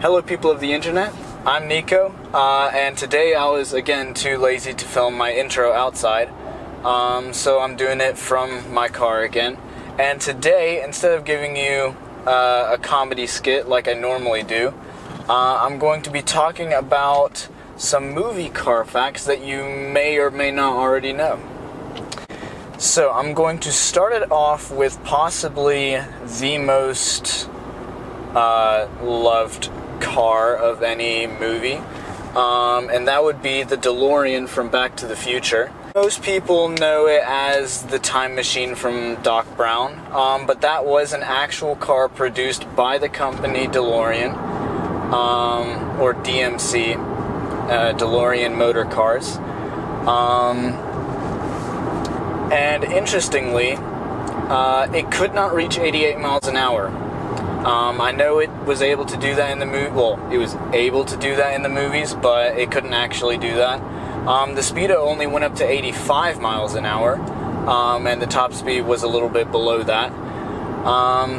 Hello people of the internet, I'm Nico, and today I was again too lazy to film my intro outside, so I'm doing it from my car again. And today, instead of giving you a comedy skit like I normally do, I'm going to be talking about some movie car facts that you may or may not already know. So I'm going to start it off with possibly the most loved car of any movie, and that would be the Delorean from Back to the Future. Most people know it as the time machine from Doc Brown, but that was an actual car produced by the company Delorean, or DMC, Delorean Motor Cars. And interestingly, it could not reach 88 miles an hour. I know it was able to do that in the movie. Well, it was able to do that in the movies, but it couldn't actually do that. The speedo only went up to 85 miles an hour, and the top speed was a little bit below that.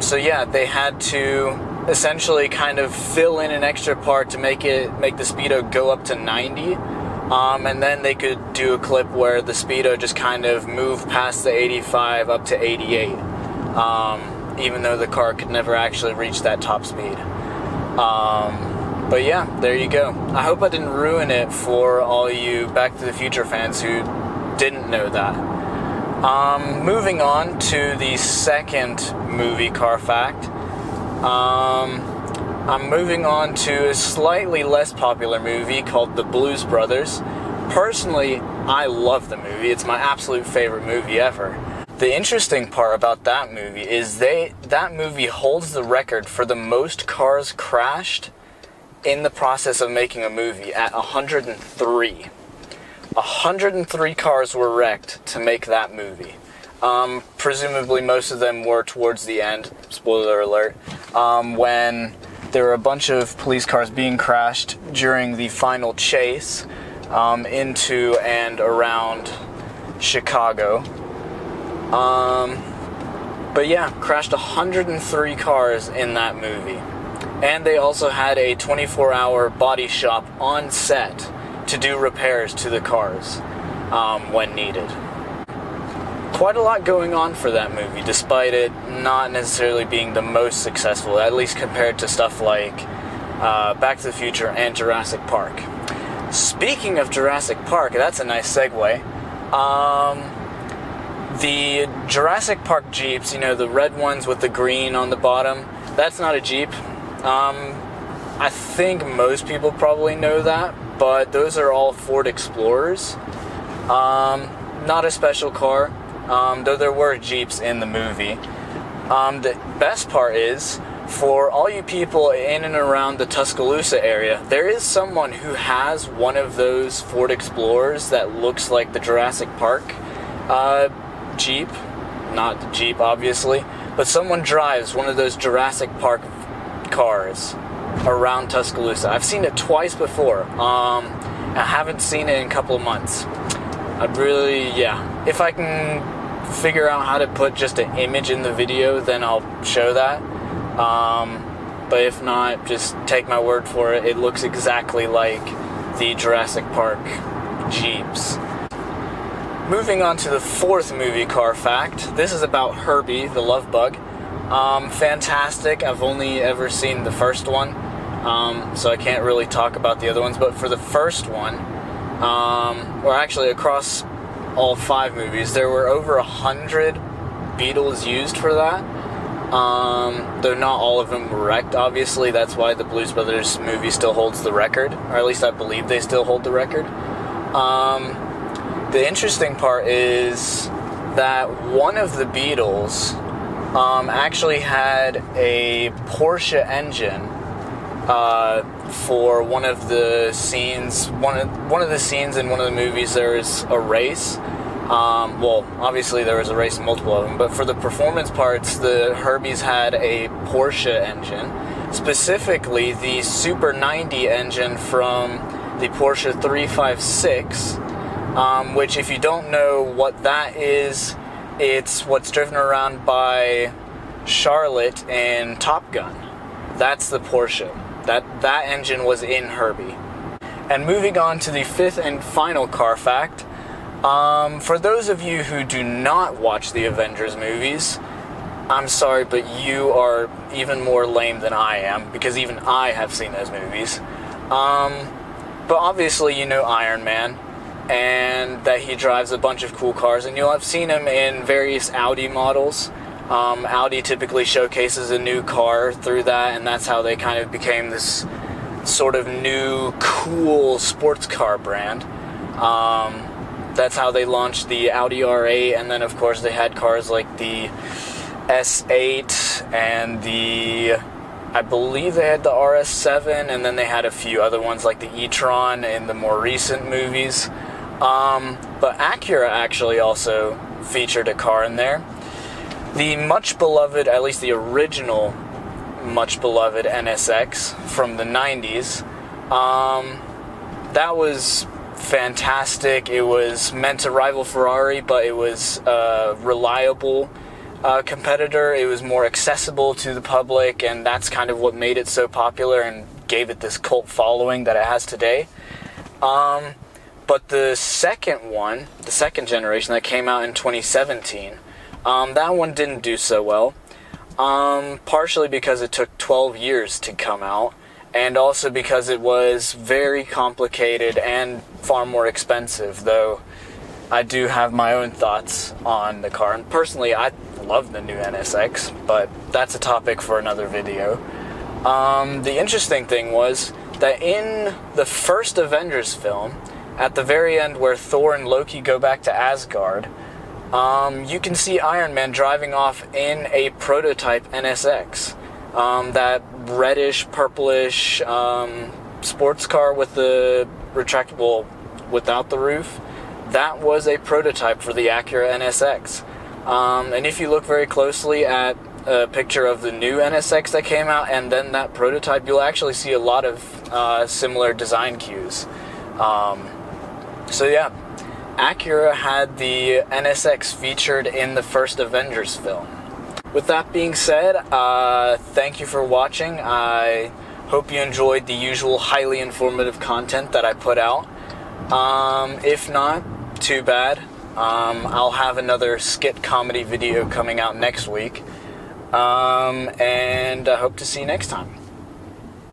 So yeah, they had to essentially kind of fill in an extra part to make the speedo go up to 90, and then they could do a clip where the speedo just kind of moved past the 85 up to 88. Even though the car could never actually reach that top speed. But yeah, there you go. I hope I didn't ruin it for all you Back to the Future fans who didn't know that. Moving on to the second movie car fact. I'm moving on to a slightly less popular movie called The Blues Brothers. Personally, I love the movie. It's my absolute favorite movie ever. The interesting part about that movie is that movie holds the record for the most cars crashed in the process of making a movie at 103. 103 cars were wrecked to make that movie. Presumably most of them were towards the end, spoiler alert, when there were a bunch of police cars being crashed during the final chase into and around Chicago. But yeah, crashed 103 cars in that movie. And they also had a 24-hour body shop on set to do repairs to the cars when needed. Quite a lot going on for that movie, despite it not necessarily being the most successful, at least compared to stuff like Back to the Future and Jurassic Park. Speaking of Jurassic Park, that's a nice segue. The Jurassic Park Jeeps, you know, the red ones with the green on the bottom, that's not a Jeep. I think most people probably know that, but those are all Ford Explorers. Not a special car, though there were Jeeps in the movie. The best part is, for all you people in and around the Tuscaloosa area, there is someone who has one of those Ford Explorers that looks like the Jurassic Park Jeep, not the Jeep obviously, but someone drives one of those Jurassic Park cars around Tuscaloosa. I've seen it twice before. I haven't seen it in a couple of months. If I can figure out how to put just an image in the video, then I'll show that. But if not, just take my word for it. It looks exactly like the Jurassic Park Jeeps. Moving on to the fourth movie car fact. This is about Herbie the Love Bug. Fantastic. I've only ever seen the first one, so I can't really talk about the other ones. But for the first one, or actually across all 5 movies, there were over 100 Beetles used for that. Though not all of them were wrecked, obviously. That's why the Blues Brothers movie still holds the record, or at least I believe they still hold the record. The interesting part is that one of the Beatles actually had a Porsche engine for one of the scenes. One of the scenes in one of the movies, there is a race. Well, obviously there was a race in multiple of them, but for the performance parts, the Herbies had a Porsche engine, specifically the Super 90 engine from the Porsche 356. Which, if you don't know what that is, it's what's driven around by Charlotte in Top Gun. That's the Porsche. That engine was in Herbie. And moving on to the fifth and final car fact, for those of you who do not watch the Avengers movies, I'm sorry, but you are even more lame than I am, because even I have seen those movies. But obviously you know Iron Man, and that he drives a bunch of cool cars, and you'll have seen him in various Audi models. Audi typically showcases a new car through that, and that's how they kind of became this sort of new, cool sports car brand. That's how they launched the Audi R8, and then of course they had cars like the S8 and I believe they had the RS7, and then they had a few other ones like the e-tron in the more recent movies. But Acura actually also featured a car in there. The much beloved, at least the original much beloved NSX from the 90s, that was fantastic. It was meant to rival Ferrari, but it was a reliable competitor. It was more accessible to the public, and that's kind of what made it so popular and gave it this cult following that it has today. But the second generation that came out in 2017, that one didn't do so well. Partially because it took 12 years to come out, and also because it was very complicated and far more expensive, though I do have my own thoughts on the car. And personally, I love the new NSX, but that's a topic for another video. The interesting thing was that in the first Avengers film, at the very end where Thor and Loki go back to Asgard, you can see Iron Man driving off in a prototype NSX. That reddish, purplish sports car with the retractable without the roof, that was a prototype for the Acura NSX. And if you look very closely at a picture of the new NSX that came out and then that prototype, you'll actually see a lot of similar design cues. So yeah, Acura had the NSX featured in the first Avengers film. With that being said, thank you for watching. I hope you enjoyed the usual highly informative content that I put out. If not, too bad. I'll have another skit comedy video coming out next week. And I hope to see you next time.